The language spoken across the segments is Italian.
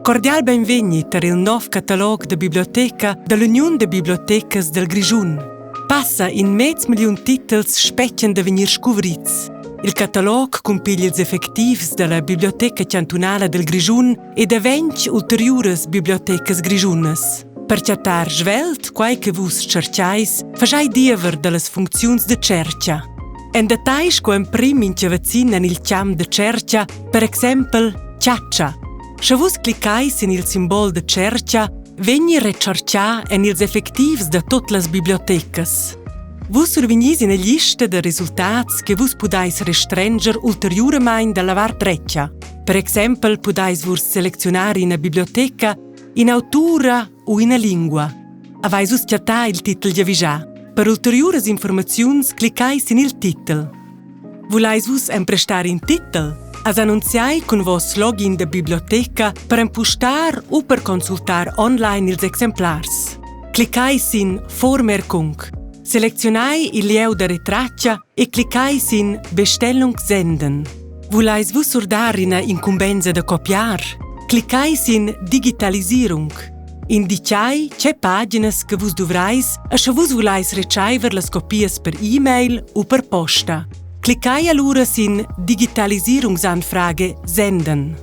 Cordial benvegni per il nuovo catalogo de biblioteca dell'Unione de Bibliotecas del Grischun. Passa in 500.000 titoli specchien da venir scovrits. Il catalogo compiglia ils effektivs della Biblioteca Cantunala del Grischun e da 20 ulteriores bibliotecas grischunas. Per chattar svelt quai che vus cerciais, faschai diever dallas funziuns de cercia. En detais quem prim incevazin en il ciam de cercia, per exempel, ciaccia. Se vus cliccais in il simbol de cercia, vegni recercià en ils effektivs de tot las bibliotecas. Vus survegnis in lista de resultats che vus pudais restrenger ulteriormein da lavar treccia. Per exempel, pudais vus seleccionar in a biblioteca in autura o in a lingua. Avais us chattà il titel giavisà. Per ulteriores informaziuns cliccais in il titel. Vulais vus emprestar in titel? As annunziai con vos login da biblioteca per impostar o per consultar online ils exemplars. Cliccais in Vormerkung. Selezionai il lieu da retraccia e cliccais in Bestellung senden. Vulais vus surdar in a incumbenza da copiar? Cliccais in Digitalisierung. Indiciai c'è paginas che vus dovrais e se vus vulais receiver las copias per e-mail o per posta. Cliccai allura in Digitalisierungsanfrage senden.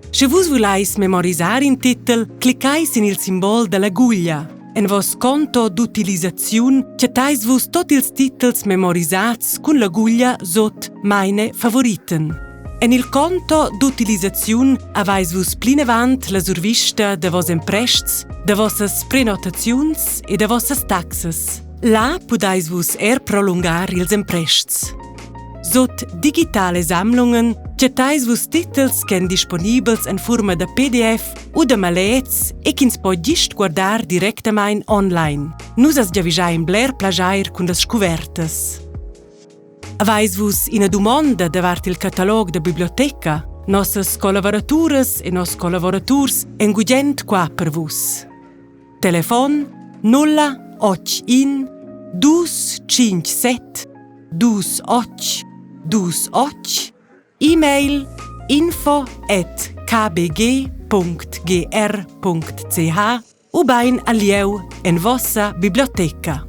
Se vus vulais memorisar in titel, cliccais in il simbol dell'aguglia. En vos conto d'utilizzaziun chattais vus tot ils titels memorisats cun l'aguglia sot meine favoriten. En il conto d'utilizzaziun avais vus plinavant la survista de vos emprests, de vossas prenotaziuns e de vossas taxas. La pudais vus prolungar ils emprests. Sot digitale Sammlungen chattais vus titels chen disponibels en forma de PDF o de malets e ch'ins po gist guardar directamain online. Nus as giavischai in bler plagiair cun las scovertas. Avais vus ina domanda davart il catalog de biblioteca? Nossas collaboraturas e nos collaboraturs engugent qua per vus. Telefon 081 257 28 28, e-mail info@kbg.gr.ch o bain alieu en vossa biblioteca.